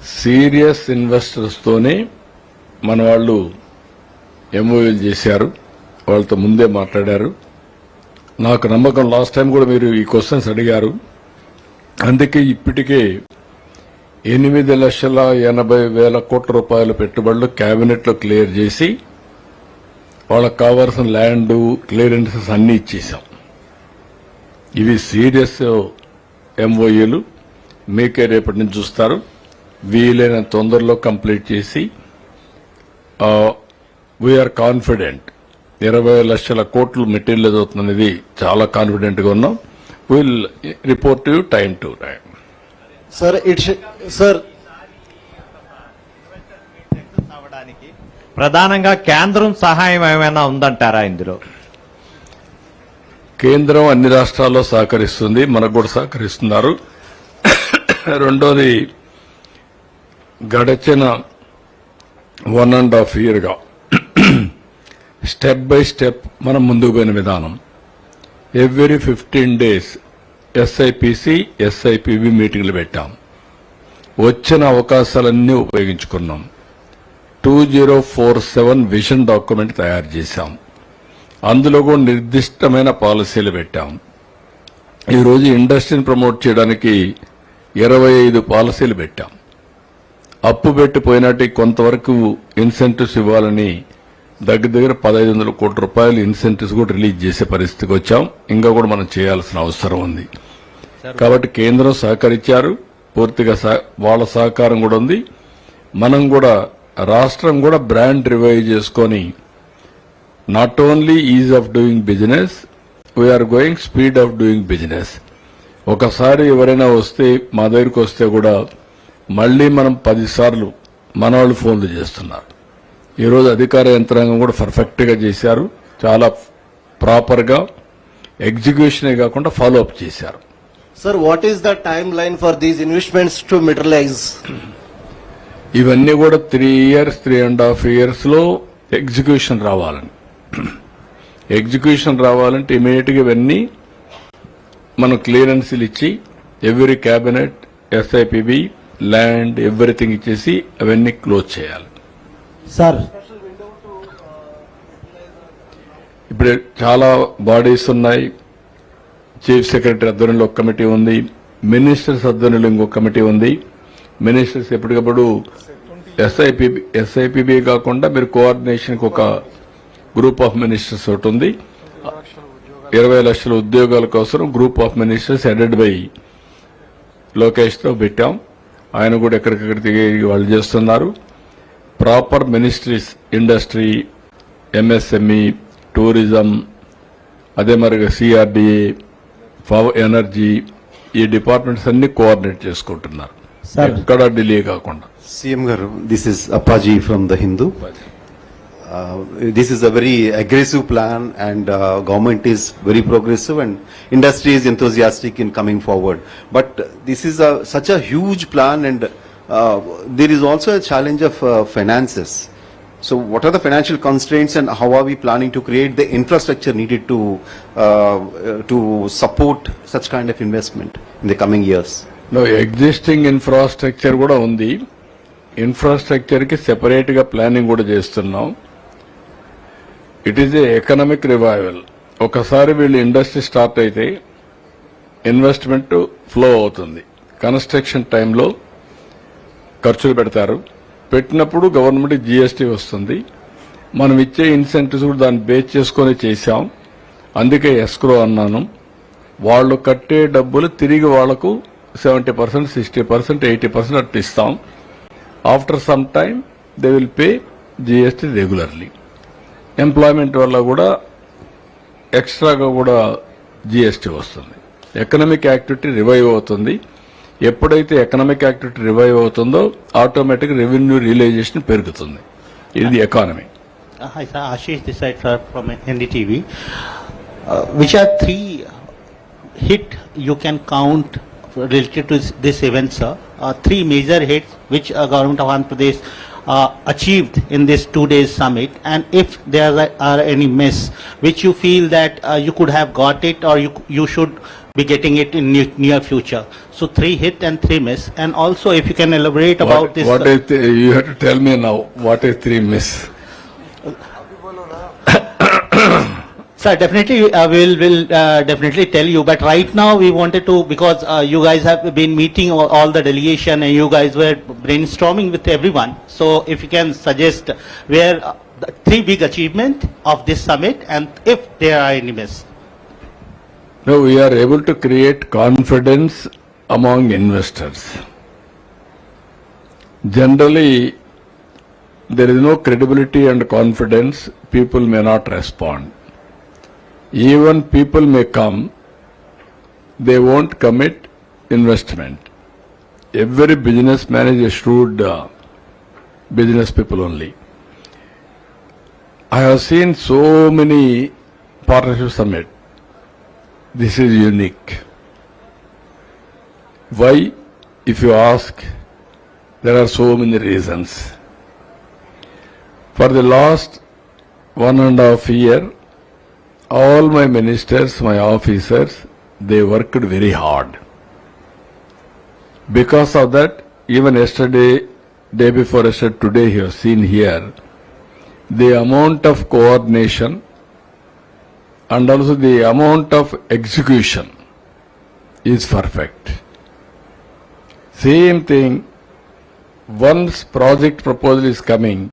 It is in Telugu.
సీరియస్ ఇన్వెస్టర్స్ తోనే మన వాళ్ళు ఎంఓయూలు చేశారు. వాళ్ళతో ముందే మాట్లాడారు. నాకు నమ్మకం, లాస్ట్ టైం కూడా మీరు ఈ క్వశ్చన్స్ అడిగారు. అందుకే ఇప్పటికే 8,80,000 కోట్ల రూపాయల పెట్టుబడులు కేబినెట్ లో క్లియర్ చేసి వాళ్ళకు కావాల్సిన ల్యాండ్ క్లియరెన్సెస్ అన్ని ఇచ్చేసాం. ఇవి సీరియస్ ఎంఓయూలు. మీకే రేపటి నుంచి చూస్తారు. వీలైన తొందరలో కంప్లీట్ చేసి వీఆర్ కాన్ఫిడెంట్ 20 లక్షల కోట్లు మెటీరియల్ అవుతుందనేది చాలా కాన్ఫిడెంట్ గా ఉన్నాం. Will report you time to time. Sir ప్రధానంగా కేంద్రం సహాయం ఏమైనా ఉందంటారా ఇందులో? కేంద్రం అన్ని రాష్ట్రాల్లో సహకరిస్తుంది, మనకు కూడా సహకరిస్తున్నారు. రెండోది, గడిచిన 1.5 years గా స్టెప్ బై స్టెప్ మనం ముందుకు పోయిన విధానం. ఎవ్రీ 15 days ఎస్ఐపిసి ఎస్ఐపిబి మీటింగ్లు పెట్టాం. వచ్చిన అవకాశాలన్నీ ఉపయోగించుకున్నాం. 2047 విజన్ డాక్యుమెంట్ తయారు చేశాం. అందులో కూడా నిర్దిష్టమైన పాలసీలు పెట్టాం. ఈరోజు ఇండస్ట్రీని ప్రమోట్ చేయడానికి 25 పాలసీలు పెట్టాం. అప్పు పెట్టిపోయినట్టు కొంతవరకు ఇన్సెంటివ్స్ ఇవ్వాలని దగ్గర 1,500 కోట్ల రూపాయలు ఇన్సెంటివ్స్ కూడా రిలీజ్ చేసే పరిస్థితికి వచ్చాం. ఇంకా కూడా మనం చేయాల్సిన అవసరం ఉంది. కాబట్టి కేంద్రం సహకరించారు, పూర్తిగా వాళ్ళ సహకారం కూడా ఉంది. మనం కూడా రాష్ట్రం కూడా బ్రాండ్ రివైవ్ చేసుకొని not only ease of doing business, we're going speed of doing business. ఒకసారి ఎవరైనా వస్తే మా దగ్గరికి వస్తే కూడా మళ్లీ మనం 10 సార్లు మన వాళ్ళు ఫోన్లు చేస్తున్నారు. ఈరోజు అధికార యంత్రాంగం కూడా పర్ఫెక్ట్ గా చేశారు. చాలా ప్రాపర్ గా ఎగ్జిక్యూషనే కాకుండా ఫాలో అప్ చేశారు. Sir, what is the time line for these investments to materialise? ఇవన్నీ కూడా 3 years, 3.5 years లో ఎగ్జిక్యూషన్ రావాలని. ఎగ్జిక్యూషన్ రావాలంటే ఇమీడియట్ గా ఇవన్నీ మనం క్లియరెన్స్లు ఇచ్చి every cabinet, SIPB, land everything ఇచ్చేసి అవన్నీ క్లోజ్ చేయాలి. సార్, ఇప్పుడు చాలా బాడీస్ ఉన్నాయి. చీఫ్ సెక్రటరీ ఆధ్వర్యంలో ఒక కమిటీ ఉంది, మినిస్టర్స్ ఆధ్వర్యంలో ఇంకొక కమిటీ ఉంది. మినిస్టర్స్ ఎప్పటికప్పుడు ఎస్ఐపిబి కాకుండా మీరు కోఆర్డినేషన్ కి ఒక గ్రూప్ ఆఫ్ మినిస్టర్స్ ఒకటి ఉంది. 20 లక్షల ఉద్యోగాల కోసం group of ministers headed by Lokesh తో పెట్టాం. ఆయన కూడా ఎక్కడికక్కడ దిగి వాళ్ళు చేస్తున్నారు. Proper ministries, industry, MSME, tourism, అదే మరిగా సిఆర్డిఏ, ఎనర్జీ, ఈ డిపార్ట్మెంట్స్ అన్ని కోఆర్డినేట్ చేసుకుంటున్నారు, ఎక్కడ డిలే కాకుండా. సీఎం గారు, this is Appaji from the Hindu. This is a very aggressive plan, and government is very progressive and industry is enthusiastic in coming forward. But this is such a huge plan, and there is also a challenge of finances. So what are the financial constraints, and how are we planning to create the infrastructure needed to support such kind of investment in the coming years? No, existing infrastructure కూడా ఉంది. ఇన్ఫ్రాస్ట్రక్చర్ కి సెపరేట్ గా ప్లానింగ్ కూడా చేస్తున్నాం. It is a economic revival. ఒకసారి వీళ్ళు ఇండస్ట్రీ స్టార్ట్ అయితే ఇన్వెస్ట్మెంట్ ఫ్లో అవుతుంది. కన్స్ట్రక్షన్ టైంలో ఖర్చులు పెడతారు. పెట్టినప్పుడు గవర్నమెంట్ జీఎస్టీ వస్తుంది. మనం ఇచ్చే ఇన్సెంటివ్స్ కూడా దాన్ని బేస్ చేసుకుని చేశాం. అందుకే ఎస్క్రో అన్నాను. వాళ్ళు కట్టే డబ్బులు తిరిగి వాళ్లకు 70%, 60%, 80% అట్లా ఇస్తాం. After some time they will pay GST regularly. Employment వల్ల కూడా ఎక్స్ట్రాగా కూడా జీఎస్టీ వస్తుంది. ఎకనామిక్ యాక్టివిటీ రివైవ్ అవుతుంది. ఎప్పుడైతే ఎకనామిక్ యాక్టివిటీ రివైవ్ అవుతుందో ఆటోమేటిక్ రెవెన్యూ రియలైజేషన్ పెరుగుతుంది. ఇది economy. Hi sir, Ashish this side sir from NDTV. Which are 3 hit you can count related to this event, sir? 3 major hits which government of Andhra Pradesh achieved in this 2 days summit, and if there are any miss which you feel that you could have got it, or you should be getting it in near future. So 3 hit and 3 miss. And also if you can elaborate about this. What is you have to tell me now? What is 3 miss? Sir, definitely, we'll definitely tell you, but right now we wanted to, because you guys have been meeting all the delegation and you guys were brainstorming with everyone. So if you can suggest where the 3 big achievement of this summit and if there are any miss. No, we are able to create confidence among investors. Generally, there is no credibility and confidence, people may not respond. Even people may come, they won't commit investment. Every businessman is a shrewd business people only. I have seen so many partnership summit. This is unique. Why? If you ask, there are so many reasons. For the last 1.5 years, all my ministers, my officers, they worked very hard. Because of that, even yesterday, day before yesterday, today you have seen here, the amount of coordination and also the amount of execution is perfect. Same thing, once project proposal is coming,